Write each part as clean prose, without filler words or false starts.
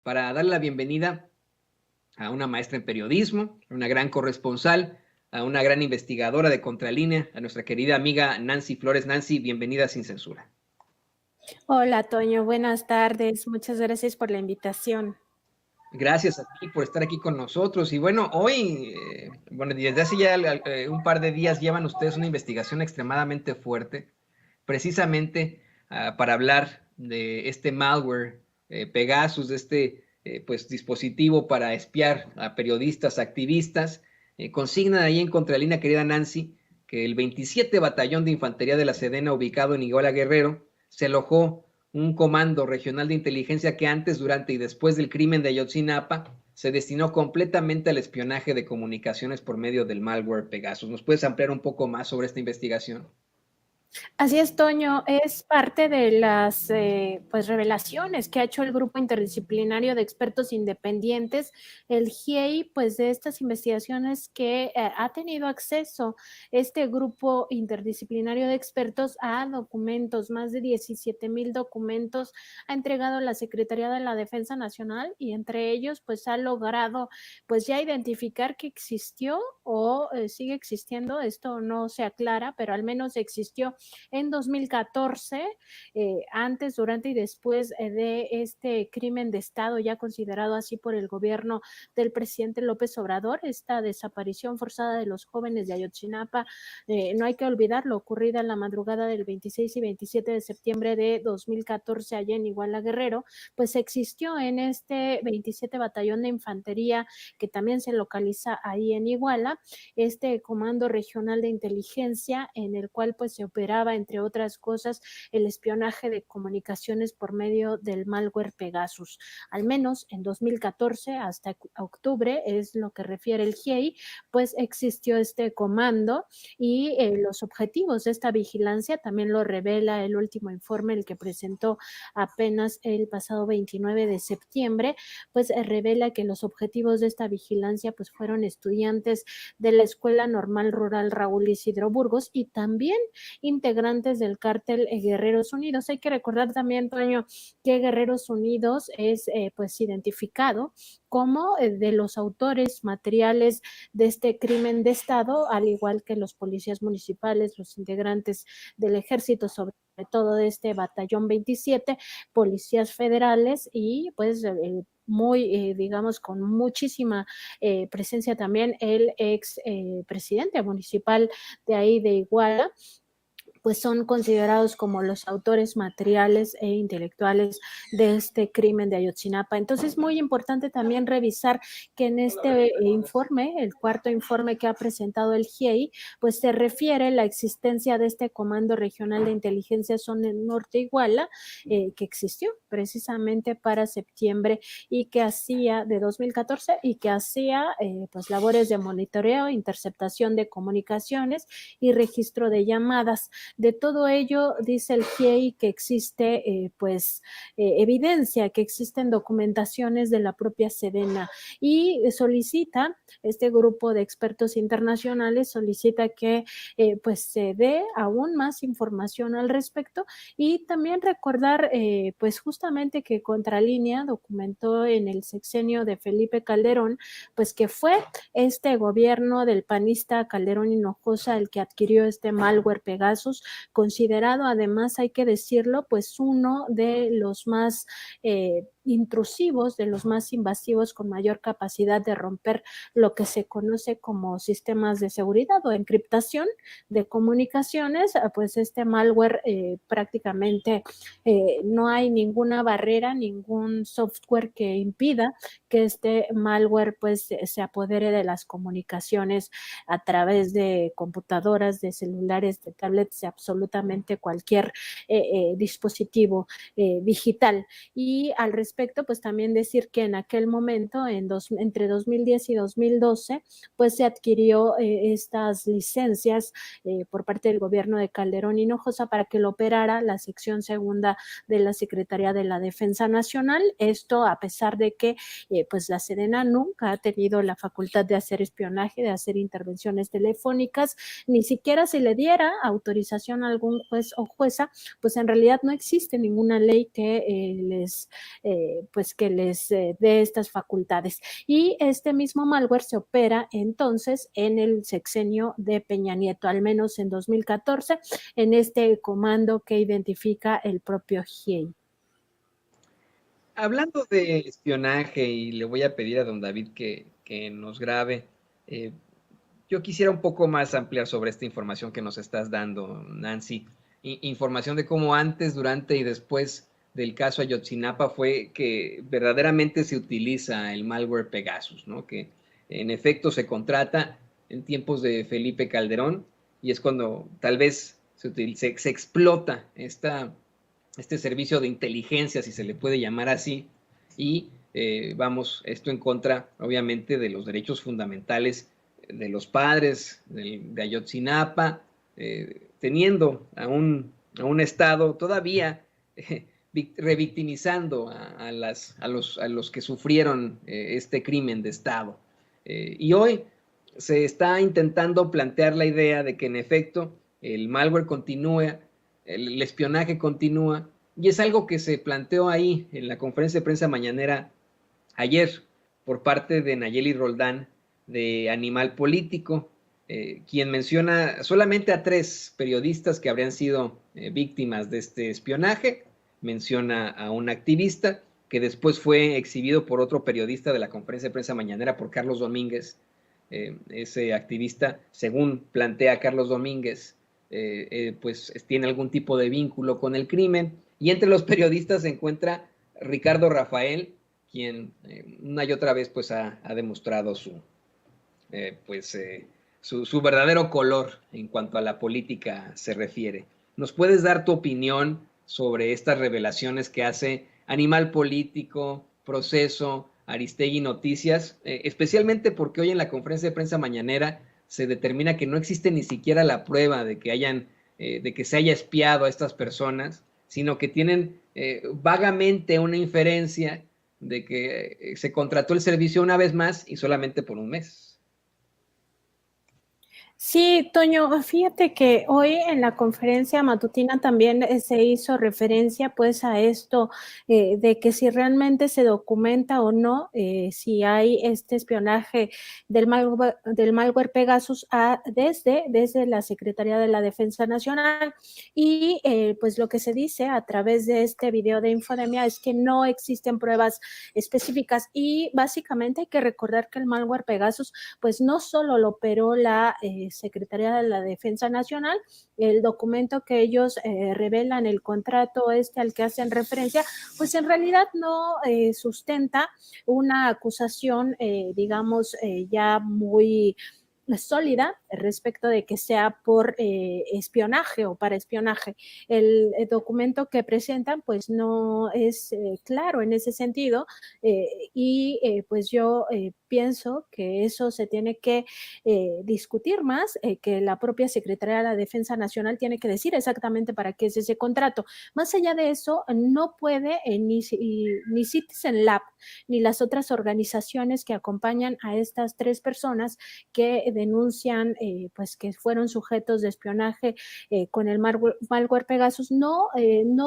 para darle la bienvenida a una maestra en periodismo, una gran corresponsal, a una gran investigadora de Contralínea, a nuestra querida amiga Nancy Flores. Nancy, bienvenida Sin Censura. Hola, Toño, buenas tardes. Muchas gracias por la invitación. Gracias a ti por estar aquí con nosotros. Y bueno, hoy, desde hace ya un par de días llevan ustedes una investigación extremadamente fuerte, precisamente para hablar de este malware Pegasus, de este dispositivo para espiar a periodistas, activistas. Consignan ahí en Contralínea, querida Nancy, que el 27 Batallón de Infantería de la Sedena, ubicado en Iguala Guerrero, se alojó un comando regional de inteligencia que antes, durante y después del crimen de Ayotzinapa se destinó completamente al espionaje de comunicaciones por medio del malware Pegasus. ¿Nos puedes ampliar un poco más sobre esta investigación? Así es, Toño, es parte de las revelaciones que ha hecho el Grupo Interdisciplinario de Expertos Independientes, el GIEI, pues de estas investigaciones que ha tenido acceso este Grupo Interdisciplinario de Expertos a documentos, más de 17,000 documentos ha entregado la Secretaría de la Defensa Nacional y entre ellos pues ha logrado pues ya identificar que existió o sigue existiendo, esto no se aclara, pero al menos existió en 2014, antes, durante y después de este crimen de Estado ya considerado así por el gobierno del presidente López Obrador, esta desaparición forzada de los jóvenes de Ayotzinapa, no hay que olvidar lo ocurrido en la madrugada del 26 y 27 de septiembre de 2014 allá en Iguala Guerrero, pues existió en este 27 Batallón de Infantería que también se localiza ahí en Iguala, este Comando Regional de Inteligencia en el cual pues se operaba entre otras cosas el espionaje de comunicaciones por medio del malware Pegasus. Al menos en 2014 hasta octubre es lo que refiere el GIEI, pues existió este comando y los objetivos de esta vigilancia también lo revela el último informe, el que presentó apenas el pasado 29 de septiembre, pues revela que los objetivos de esta vigilancia pues fueron estudiantes de la Escuela Normal Rural Raúl Isidro Burgos y también integrantes del cártel Guerreros Unidos. Hay que recordar también, Toño, que Guerreros Unidos es pues identificado como de los autores materiales de este crimen de Estado, al igual que los policías municipales, los integrantes del ejército, sobre todo de este batallón 27, policías federales y pues muy, digamos, con muchísima presencia también el ex presidente municipal de ahí de Iguala, pues son considerados como los autores materiales e intelectuales de este crimen de Ayotzinapa. Entonces, muy importante también revisar que en este informe, el cuarto informe que ha presentado el GIEI, pues se refiere la existencia de este Comando Regional de Inteligencia Zona Norte Iguala, que existió precisamente para septiembre y que hacía de 2014 y que hacía pues labores de monitoreo, interceptación de comunicaciones y registro de llamadas. De todo ello, dice el GIEI que existe evidencia, que existen documentaciones de la propia Sedena y solicita, este grupo de expertos internacionales solicita que pues se dé aún más información al respecto y también recordar pues justamente que Contralínea documentó en el sexenio de Felipe Calderón pues que fue este gobierno del panista Calderón Hinojosa el que adquirió este malware Pegasus, considerado además, hay que decirlo, pues uno de los más intrusivos, de los más invasivos, con mayor capacidad de romper lo que se conoce como sistemas de seguridad o encriptación de comunicaciones, pues este malware prácticamente no hay ninguna barrera, ningún software que impida que este malware pues se apodere de las comunicaciones a través de computadoras, de celulares, de tablets, de absolutamente cualquier dispositivo digital. Y al respecto, pues también decir que en aquel momento, entre 2010 y 2012, pues se adquirió estas licencias por parte del gobierno de Calderón Hinojosa para que lo operara la sección segunda de la Secretaría de la Defensa Nacional. Esto a pesar de que pues la Sedena nunca ha tenido la facultad de hacer espionaje, de hacer intervenciones telefónicas, ni siquiera se le diera autorización a algún juez o jueza, pues en realidad no existe ninguna ley que les pues que les dé estas facultades. Y este mismo malware se opera entonces en el sexenio de Peña Nieto, al menos en 2014, en este comando que identifica el propio GIEI. Hablando de espionaje, y le voy a pedir a don David que nos grabe, yo quisiera un poco más ampliar sobre esta información que nos estás dando, Nancy. Información de cómo antes, durante y después del caso Ayotzinapa fue que verdaderamente se utiliza el malware Pegasus, ¿no? Que en efecto se contrata en tiempos de Felipe Calderón y es cuando tal vez se explota este servicio de inteligencia, si se le puede llamar así, y vamos, esto en contra, obviamente, de los derechos fundamentales de los padres de Ayotzinapa, teniendo a un Estado todavía revictimizando a los que sufrieron este crimen de Estado. Y hoy se está intentando plantear la idea de que en efecto el malware continúa, el espionaje continúa, y es algo que se planteó ahí en la conferencia de prensa mañanera ayer por parte de Nayeli Roldán de Animal Político, quien menciona solamente a 3 periodistas que habrían sido víctimas de este espionaje. Menciona a un activista que después fue exhibido por otro periodista de la conferencia de prensa mañanera, por Carlos Domínguez. Ese activista, según plantea Carlos Domínguez, pues tiene algún tipo de vínculo con el crimen. Y entre los periodistas se encuentra Ricardo Rafael, quien una y otra vez pues ha demostrado su verdadero color en cuanto a la política se refiere. ¿Nos puedes dar tu opinión sobre estas revelaciones que hace Animal Político, Proceso, Aristegui Noticias? Especialmente porque hoy en la conferencia de prensa mañanera se determina que no existe ni siquiera la prueba de que se haya espiado a estas personas, sino que tienen vagamente una inferencia de que se contrató el servicio una vez más y solamente por un mes. Sí, Toño, fíjate que hoy en la conferencia matutina también se hizo referencia pues a esto de que si realmente se documenta o no, si hay este espionaje del malware Pegasus desde la Secretaría de la Defensa Nacional, y pues lo que se dice a través de este video de Infodemia es que no existen pruebas específicas, y básicamente hay que recordar que el malware Pegasus pues no solo lo operó la Secretaría de la Defensa Nacional. El documento que ellos revelan, el contrato al que hacen referencia, pues en realidad no sustenta una acusación, digamos, ya muy sólida respecto de que sea por espionaje o para espionaje. El documento que presentan pues no es claro en ese sentido, y pues yo pienso que eso se tiene que discutir más, que la propia Secretaría de la Defensa Nacional tiene que decir exactamente para qué es ese contrato. Más allá de eso, no puede ni Citizen Lab ni las otras organizaciones que acompañan a estas 3 personas que denuncian pues que fueron sujetos de espionaje con el malware Pegasus, no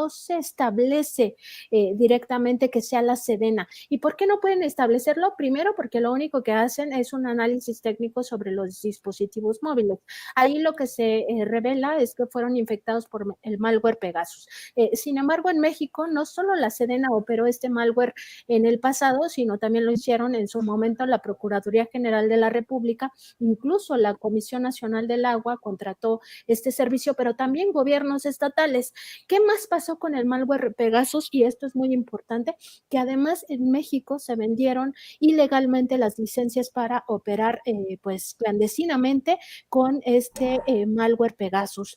se establece directamente que sea la Sedena. ¿Y por qué no pueden establecerlo? Primero, porque lo único que hacen es un análisis técnico sobre los dispositivos móviles. Ahí lo que se revela es que fueron infectados por el malware Pegasus. Sin embargo, en México no solo la Sedena operó este malware en el pasado, sino también lo hicieron en su momento la Procuraduría General de la República. Incluso la Comisión Nacional del Agua contrató este servicio, pero también gobiernos estatales. ¿Qué más pasó con el malware Pegasus? Y esto es muy importante, que además en México se vendieron ilegalmente las licencias para operar pues clandestinamente con este malware Pegasus.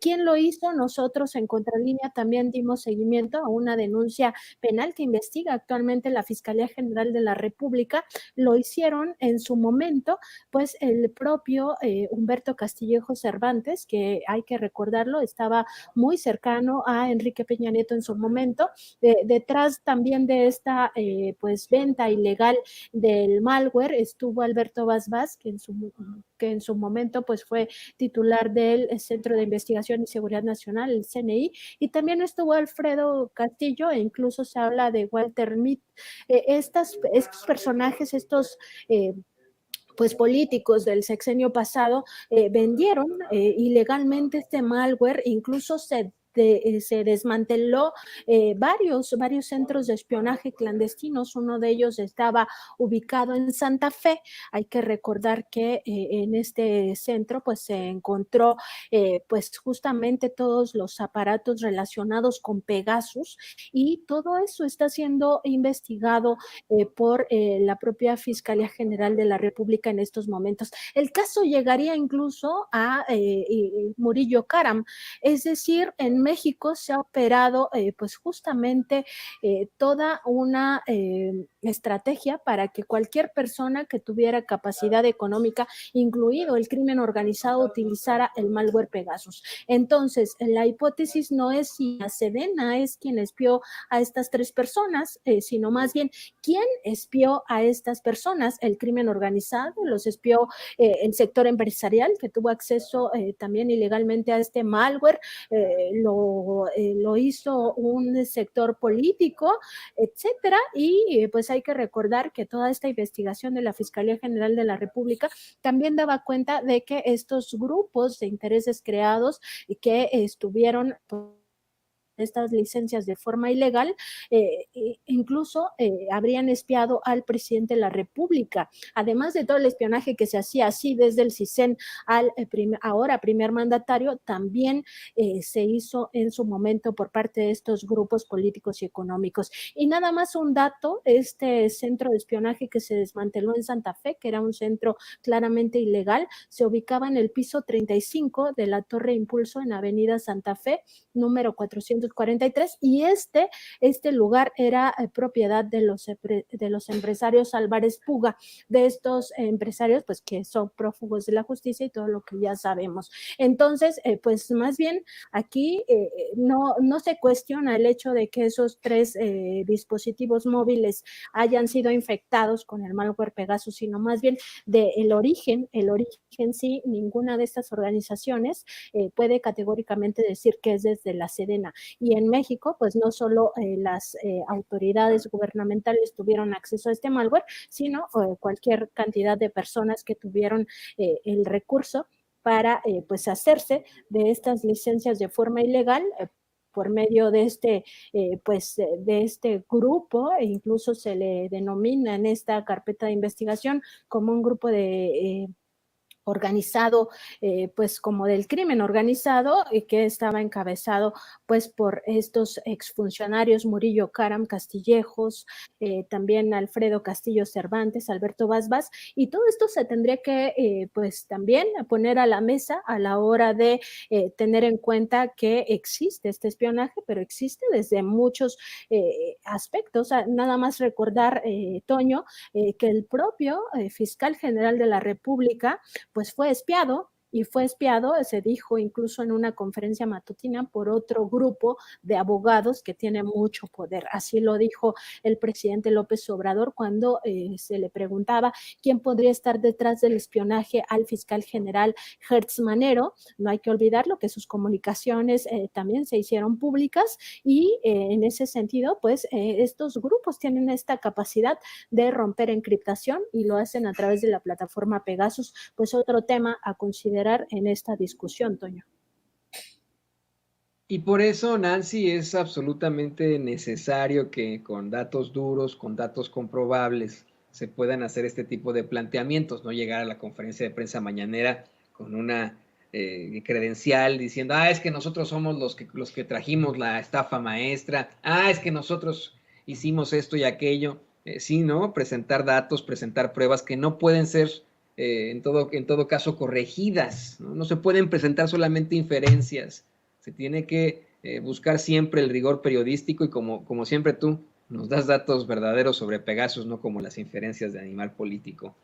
¿Quién lo hizo? Nosotros en Contralínea también dimos seguimiento a una denuncia penal que investiga actualmente la Fiscalía General de la República. Lo hicieron en su momento pues el propio Humberto Castillejo Cervantes, que hay que recordarlo, estaba muy cercano a Enrique Peña Nieto en su momento. Detrás también de esta pues venta ilegal del malware estuvo Alberto Basbás, que en su momento pues fue titular del Centro de Investigación y Seguridad Nacional, el CNI, y también estuvo Alfredo Castillo, e incluso se habla de Walter Mitt. Estos personajes, estos pues políticos del sexenio pasado vendieron ilegalmente este malware, incluso se desmanteló varios centros de espionaje clandestinos. Uno de ellos estaba ubicado en Santa Fe. Hay que recordar que en este centro pues se encontró pues justamente todos los aparatos relacionados con Pegasus, y todo eso está siendo investigado por la propia Fiscalía General de la República en estos momentos. El caso llegaría incluso a Murillo Karam, es decir, en México se ha operado pues justamente toda una estrategia para que cualquier persona que tuviera capacidad económica, incluido el crimen organizado, utilizara el malware Pegasus. Entonces, la hipótesis no es si la Sedena es quien espió a estas tres personas, sino más bien quién espió a estas personas. El crimen organizado, los espió el sector empresarial, que tuvo acceso también ilegalmente a este malware, lo hizo un sector político, etcétera, y pues hay que recordar que toda esta investigación de la Fiscalía General de la República también daba cuenta de que estos grupos de intereses creados y que estuvieron estas licencias de forma ilegal, incluso habrían espiado al presidente de la República, además de todo el espionaje que se hacía así desde el CISEN al ahora primer mandatario, también se hizo en su momento por parte de estos grupos políticos y económicos. Y nada más un dato, este centro de espionaje que se desmanteló en Santa Fe, que era un centro claramente ilegal, se ubicaba en el piso 35 de la Torre Impulso en Avenida Santa Fe, número 443, y este lugar era propiedad de los empresarios Álvarez Puga, de estos empresarios pues que son prófugos de la justicia y todo lo que ya sabemos. Entonces, pues más bien aquí no se cuestiona el hecho de que esos tres dispositivos móviles hayan sido infectados con el malware Pegasus, sino más bien del origen sí, ninguna de estas organizaciones puede categóricamente decir que es desde la Sedena. Y en México, pues no solo las autoridades gubernamentales tuvieron acceso a este malware, sino cualquier cantidad de personas que tuvieron el recurso para pues hacerse de estas licencias de forma ilegal, por medio de de este grupo, e incluso se le denomina en esta carpeta de investigación como un grupo de organizado, pues como del crimen organizado, y que estaba encabezado pues por estos exfuncionarios Murillo Karam, Castillejos, también Alfredo Castillo Cervantes, Alberto Basbás, y todo esto se tendría que pues también poner a la mesa a la hora de tener en cuenta que existe este espionaje, pero existe desde muchos aspectos. Nada más recordar, Toño, que el propio fiscal general de la República pues fue espiado, y fue espiado, se dijo incluso en una conferencia matutina, por otro grupo de abogados que tiene mucho poder. Así lo dijo el presidente López Obrador cuando se le preguntaba quién podría estar detrás del espionaje al fiscal general Hertz Manero. No hay que olvidarlo, que sus comunicaciones también se hicieron públicas, y en ese sentido, pues estos grupos tienen esta capacidad de romper encriptación y lo hacen a través de la plataforma Pegasus. Pues otro tema a considerar en esta discusión, Toño. Y por eso, Nancy, es absolutamente necesario que con datos duros, con datos comprobables, se puedan hacer este tipo de planteamientos, no llegar a la conferencia de prensa mañanera con una credencial diciendo, es que nosotros somos los que trajimos la estafa maestra, es que nosotros hicimos esto y aquello. Sí, ¿no? Presentar datos, presentar pruebas que no pueden ser en todo caso corregidas, ¿no? No se pueden presentar solamente inferencias, se tiene que buscar siempre el rigor periodístico, y como siempre tú nos das datos verdaderos sobre Pegasus, no como las inferencias de Animal Político.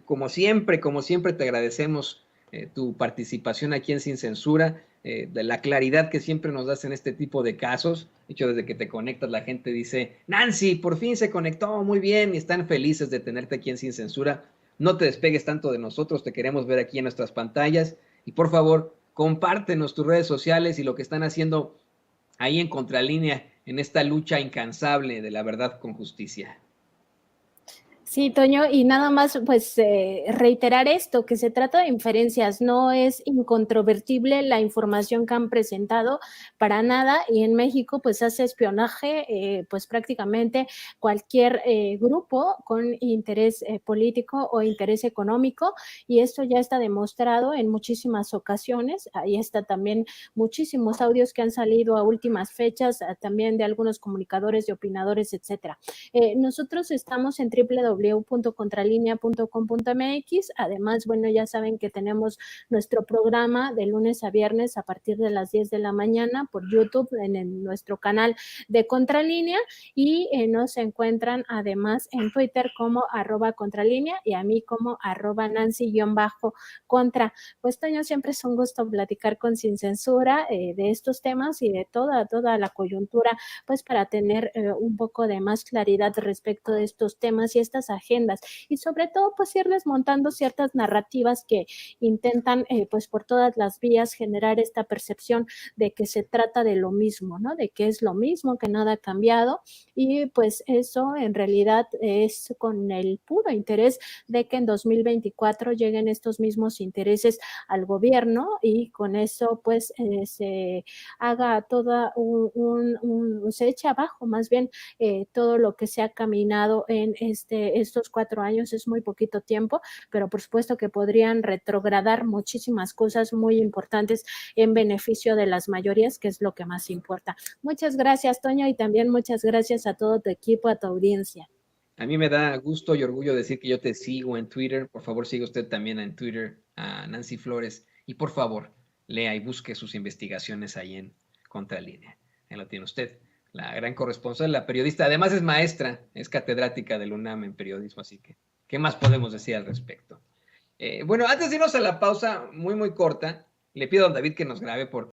Como siempre te agradecemos tu participación aquí en Sin Censura. de la claridad que siempre nos das en este tipo de casos. De hecho, desde que te conectas, la gente dice, Nancy, por fin se conectó, muy bien, y están felices de tenerte aquí en Sin Censura. No te despegues tanto de nosotros, te queremos ver aquí en nuestras pantallas. Y por favor, compártenos tus redes sociales y lo que están haciendo ahí en Contralínea, en esta lucha incansable de la verdad con justicia. Sí, Toño, y nada más, pues reiterar esto, que se trata de inferencias, no es incontrovertible la información que han presentado para nada, y en México pues hace espionaje pues prácticamente cualquier grupo con interés político o interés económico, y esto ya está demostrado en muchísimas ocasiones. Ahí está también muchísimos audios que han salido a últimas fechas, también de algunos comunicadores y opinadores, etcétera. Nosotros estamos en www.contralinea.com.mx. Además, bueno, ya saben que tenemos nuestro programa de lunes a viernes a partir de las 10 de la mañana por YouTube en nuestro canal de Contralínea, y nos encuentran además en Twitter como @Contralínea y a mí como @Nancy_Contra. Pues, Toño, siempre es un gusto platicar con Sin Censura de estos temas y de toda la coyuntura, pues para tener un poco de más claridad respecto de estos temas y estas agendas, y sobre todo pues ir desmontando ciertas narrativas que intentan pues por todas las vías generar esta percepción de que se trata de lo mismo, ¿no? De que es lo mismo, que nada ha cambiado, y pues eso en realidad es con el puro interés de que en 2024 lleguen estos mismos intereses al gobierno, y con eso pues se haga toda se eche abajo más bien todo lo que se ha caminado en estos 4 años. Es muy poquito tiempo, pero por supuesto que podrían retrogradar muchísimas cosas muy importantes en beneficio de las mayorías, que es lo que más importa. Muchas gracias, Toño, y también muchas gracias a todo tu equipo, a tu audiencia. A mí me da gusto y orgullo decir que yo te sigo en Twitter. Por favor, siga usted también en Twitter a Nancy Flores. Y por favor, lea y busque sus investigaciones ahí en Contralínea. Ahí lo tiene usted. La gran corresponsal, la periodista. Además es maestra, es catedrática del UNAM en periodismo. Así que, ¿qué más podemos decir al respecto? Bueno, antes de irnos a la pausa muy corta, le pido a don David que nos grabe porque